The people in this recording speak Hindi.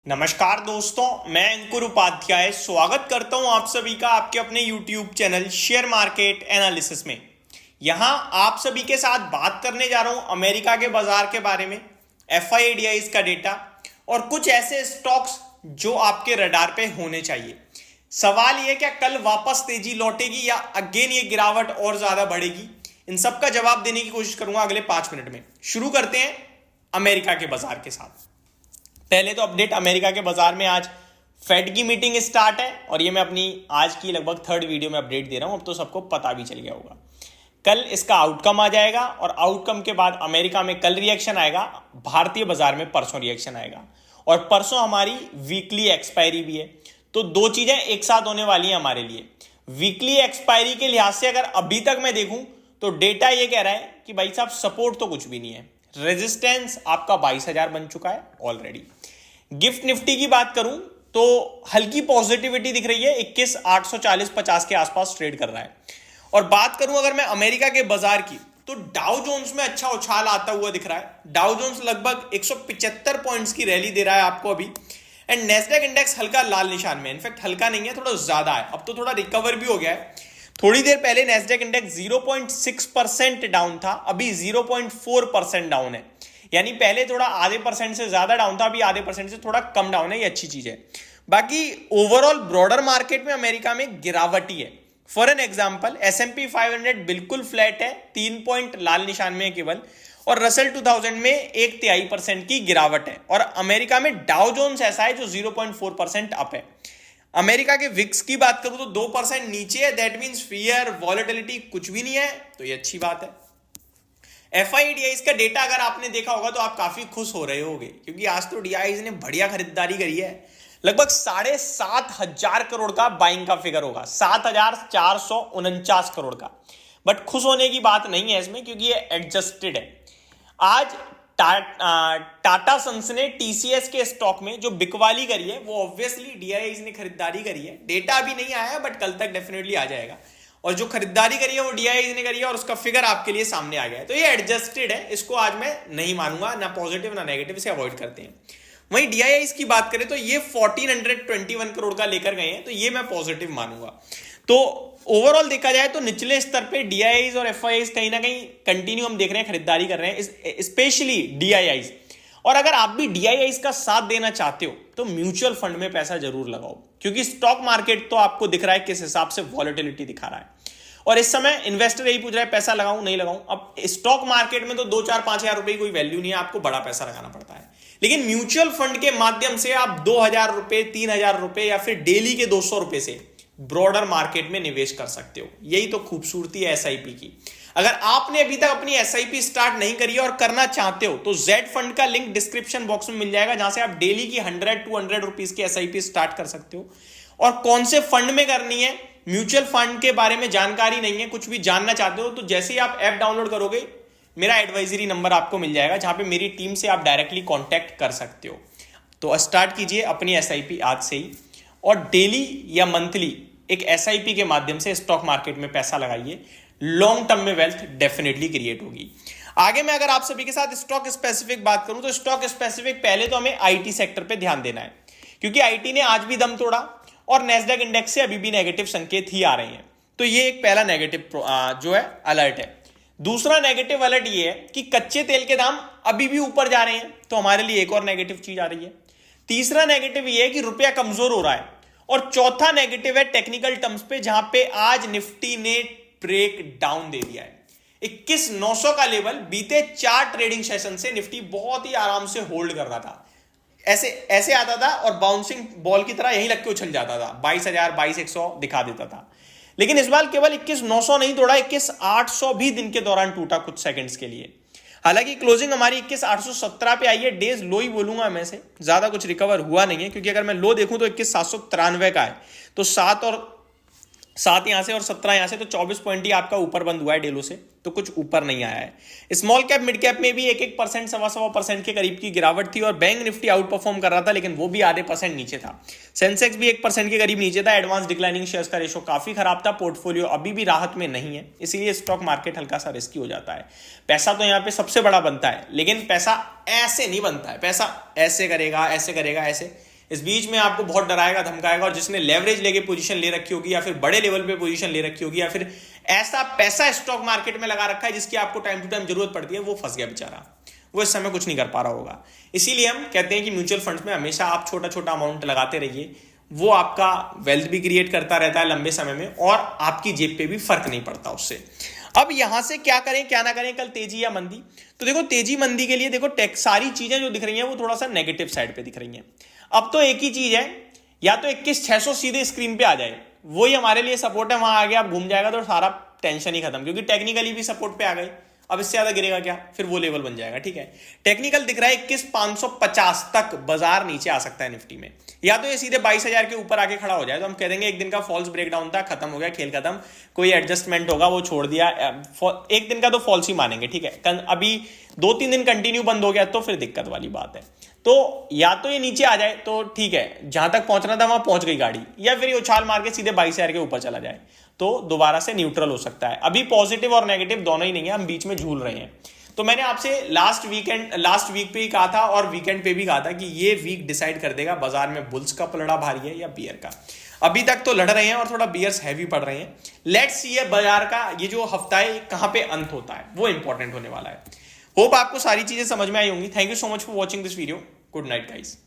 नमस्कार दोस्तों, मैं अंकुर उपाध्याय स्वागत करता हूं आप सभी का आपके अपने YouTube channel share market analysis में। यहां आप सभी के साथ बात करने जा रहा हूं अमेरिका के बाजार के बारे में, FIDIs का डेटा और कुछ ऐसे स्टॉक्स जो आपके रडार पे होने चाहिए। सवाल यह क्या कल वापस तेजी लौटेगी या अगेन ये गिरावट और ज्यादा बढ़ेगी, इन सब का जवाब देने की कोशिश करूंगा अगले 5 मिनट में। शुरू करते हैं अमेरिका के बाजार के साथ। पहले तो अपडेट अमेरिका के बाजार में आज फेड की मीटिंग स्टार्ट है और ये मैं अपनी आज की लगभग 3rd वीडियो में अपडेट दे रहा हूं। अब तो सबको पता भी चल गया होगा। कल इसका आउटकम आ जाएगा और आउटकम के बाद अमेरिका में कल रिएक्शन आएगा, भारतीय बाजार में परसों रिएक्शन आएगा और परसों हमारी वीकली एक्सपायरी भी है। तो दो चीजें एक साथ होने वाली हैं हमारे लिए। वीकली एक्सपायरी के लिहाज से अगर अभी तक मैं देखूं तो डेटा ये कह रहा है कि भाई साहब सपोर्ट तो कुछ भी नहीं है, रेजिस्टेंस आपका 22,000 बन चुका है ऑलरेडी। गिफ्ट निफ्टी की बात करूं तो हल्की पॉजिटिविटी दिख रही है, 21,840-50 के आसपास ट्रेड कर रहा है। और बात करूं अगर मैं अमेरिका के बाजार की तो डाउ जोन्स में अच्छा उछाल आता हुआ दिख रहा है। डाउ जोन्स लगभग 175 पॉइंट्स की रैली दे रहा है आपको अभी। एंड नेस्डैक इंडेक्स हल्का लाल निशान में, इनफैक्ट हल्का नहीं है, थोड़ा ज्यादा है। अब तो थोड़ा रिकवर भी हो गया है। थोड़ी देर पहले नेस्डैक इंडेक्स 0.6% डाउन था, अभी 0.4% डाउन है। यानी पहले थोड़ा आधे % से ज्यादा डाउन था, अभी आधे % से थोड़ा कम डाउन है। ये अच्छी चीज है। बाकी ओवरऑल ब्रॉडर मार्केट में अमेरिका में गिरावट ही है। फॉर एन एग्जांपल S&P 500 बिल्कुल फ्लैट है, 3 पॉइंट लाल निशान में है केवल, और रसल 2000 में 1/3% की गिरावट है। और अमेरिका में डाउ जोन्स ऐसा है जो 0.4% अप है। अमेरिका के विक्स की बात करूं तो 2% नीचे है। दैट मींस फियर वॉलेटिलिटी कुछ भी नहीं है, तो ये अच्छी बात है। FIDIs का डेटा अगर आपने देखा होगा तो आप काफी खुश हो रहे होंगे, क्योंकि आज तो DIs ने बढ़िया खरीदारी करी है। लगभग 7,500 करोड़ का बाइंग का फिगर होगा, 7,449 करोड़ का। बट खुश होने की बात नहीं है इसमें, क्योंकि ये एडजस्टेड है। आज टाटा सन्स ने TCS के स्टॉक में जो बिकवाली करी है वो ऑब्वियसली DIs ने खरीदारी करी है। डेटा अभी नहीं आया बट कल तक डेफिनेटली आ जाएगा। और जो खरीदारी करी है वो DIs ने करी है और उसका फिगर आपके लिए सामने आ गया है। तो ये एडजस्टेड है, इसको आज मैं नहीं मानूंगा, ना पॉजिटिव ना नेगेटिव, इसे अवॉइड करते हैं। वहीं DIs की बात करें तो ये 1421 करोड़ का लेकर गए हैं, तो ये मैं पॉजिटिव मानूंगा। तो ओवरऑल देखा जाए तो निचले स्तर पे DIs और FIIs कहीं ना कहीं कंटिन्यू हम देख रहे हैं, खरीदारी कर रहे हैं, स्पेशली DIs। और अगर आप भी DIs का साथ देना चाहते हो तो म्यूचुअल फंड में पैसा जरूर लगाओ, क्योंकि स्टॉक मार्केट तो आपको दिख रहा है किस हिसाब से वॉलेटिलिटी दिखा रहा है। और इस समय इन्वेस्टर यही पूछ रहा है पैसा लगाऊं नहीं लगाऊं। अब स्टॉक मार्केट में तो 2-4-5 रुपए की कोई वैल्यू नहीं है, आपको बड़ा पैसा लगाना पड़ता है। लेकिन म्यूचुअल फंड के माध्यम से आप 2,000 रुपए, 3,000 रुपए या फिर डेली के 200 रुपए से ब्रॉडर मार्केट में निवेश कर सकते हो। यही तो खूबसूरती है SIP की। अगर आपने अभी तक अपनी SIP स्टार्ट नहीं करी है और करना चाहते हो तो Z फंड का लिंक डिस्क्रिप्शन बॉक्स में मिल जाएगा, जहां से आप डेली की 100-200 रुपीज की SIP स्टार्ट कर सकते हो। और कौन से फंड में करनी है, म्यूचुअल फंड के बारे में जानकारी नहीं है, कुछ भी जानना चाहते हो तो जैसे ही आप ऐप डाउनलोड करोगे मेरा एडवाइजरी नंबर आपको मिल जाएगा, जहां पे मेरी टीम से आप डायरेक्टली कांटेक्ट कर सकते हो। तो स्टार्ट कीजिए अपनी SIP आज से ही, और डेली या मंथली एक SIP के माध्यम से स्टॉक मार्केट में पैसा लगाइए। लॉन्ग टर्म में वेल्थ डेफिनेटली क्रिएट होगी। आगे मैं अगर आप सभी के साथ स्टॉक स्पेसिफिक बात करूं तो स्टॉक स्पेसिफिक पहले तो हमें IT सेक्टर पे ध्यान देना है, क्योंकि IT ने आज भी दम तोड़ा और नेस्डैक इंडेक्स से अभी भी नेगेटिव संकेत ही आ रहे हैं। तो ये एक पहला नेगेटिव जो है अलर्ट है। दूसरा नेगेटिव अलर्ट ये है कि कच्चे तेल के दाम अभी भी ऊपर जा रहे हैं, तो हमारे लिए एक और नेगेटिव चीज आ रही है। तीसरा नेगेटिव ये है कि रुपया कमजोर हो रहा है। और चौथा नेगेटिव है टेक्निकल टर्म्स पे, जहां पे आज निफ्टी ने ब्रेक डाउन दे दिया है। 21,900 का लेवल बीते 4 ट्रेडिंग सेशन से निफ्टी बहुत ही आराम से होल्ड कर रहा था। ऐसे ऐसे आता था और बाउंसिंग बॉल की तरह यहीं लग के उछल जाता था, 22,000 22,100 दिखा देता था। लेकिन इस बार केवल 21,900 नहीं तोड़ा, 21,800 भी दिन के दौरान टूटा कुछ सेकंड्स के लिए। हालांकि क्लोजिंग हमारी 21,817 पे आई है। डेज लो ही बोलूंगा मैं से, ज्यादा कुछ रिकवर हुआ नहीं है, क्योंकि अगर मैं लो देखूं तो 21,793 का है। तो 7 यहां से और 17 यहां से, तो 24 पॉइंट ही आपका ऊपर बंद हुआ है डेलो से, तो कुछ ऊपर नहीं आया है। स्मॉल कैप मिड कैप में भी 1% 1.25% के करीब की गिरावट थी और बैंक निफ्टी आउट परफॉर्म कर रहा था, लेकिन वो भी आधे % नीचे था। सेंसेक्स भी 1% के करीब नीचे था। एडवांस डिक्लाइनिंग शेयर्स का रेशो काफी खराब था। पोर्टफोलियो अभी भी राहत में नहीं है, इसीलिए स्टॉक मार्केट हल्का सा रिस्की हो जाता है। पैसा तो यहाँ पे सबसे बड़ा बनता है, लेकिन पैसा ऐसे नहीं बनता है। पैसा ऐसे करेगा, ऐसे करेगा, ऐसे इस बीच में आपको बहुत डराएगा धमकाएगा, और जिसने लेवरेज लेके पोजीशन ले रखी होगी या फिर बड़े लेवल पे पोजीशन ले रखी होगी या फिर ऐसा पैसा स्टॉक मार्केट में लगा रखा है जिसकी आपको टाइम टू टाइम जरूरत पड़ती है, वो फंस गया बेचारा, वो इस समय कुछ नहीं कर पा रहा होगा। इसीलिए हम कहते हैं कि म्यूचुअल फंड्स में हमेशा आप छोटा छोटा अमाउंट लगाते रहिए, वो आपका वेल्थ भी क्रिएट करता रहता है लंबे समय में, और आपकी जेब पे भी फर्क नहीं पड़ता उससे। अब यहां से क्या करें क्या ना करें कल तेजी या मंदी, तो देखो तेजी मंदी के लिए देखो सारी चीजें जो दिख रही हैं वो थोड़ा सा नेगेटिव साइड पे दिख रही हैं। अब तो एक ही चीज है, या तो 21,600 सीधे स्क्रीन पे आ जाए, वही हमारे लिए सपोर्ट है, वहां आगे आप घूम जाएगा तो सारा टेंशन ही खत्म, क्योंकि टेक्निकली भी सपोर्ट पे आ गए। अब इससे ज्यादा गिरेगा क्या, फिर वो लेवल बन जाएगा। ठीक है, टेक्निकल दिख रहा है 21,550 तक बाजार नीचे आ सकता है निफ्टी में, या तो ये सीधे 22,000 के ऊपर आके खड़ा हो जाए तो हम कह देंगे एक दिन का फॉल्स ब्रेकडाउन था, खत्म हो गया, खेल खत्म, कोई एडजस्टमेंट होगा वो छोड़ दिया, एक दिन का तो फॉल्स ही मानेंगे। ठीक है, अभी 2-3 दिन कंटिन्यू बंद हो गया तो फिर दिक्कत वाली बात है। तो या तो ये नीचे आ जाए तो ठीक है, जहां तक पहुंचना था वहां पहुंच गई गाड़ी, या फिर ये उछाल मार के सीधे 22,000 के ऊपर चला जाए तो दोबारा से न्यूट्रल हो सकता है। अभी पॉजिटिव और नेगेटिव दोनों ही नहीं है, हम बीच में झूल रहे हैं। तो मैंने आपसे लास्ट वीक पे ही कहा था और वीकेंड पे भी कहा था कि ये वीक डिसाइड कर देगा बाजार में बुल्स का पलड़ा भारी है या बियर का। अभी तक तो लड़ रहे हैं और थोड़ा बियर्स हैवी पड़ रहे हैं। लेट्स सी बाजार का ये जो हफ्ता है कहां पे अंत होता है, वो इंपॉर्टेंट होने वाला है। होप आपको सारी चीजें समझ में आई होंगी। Thank you so much for watching this video. Good night guys.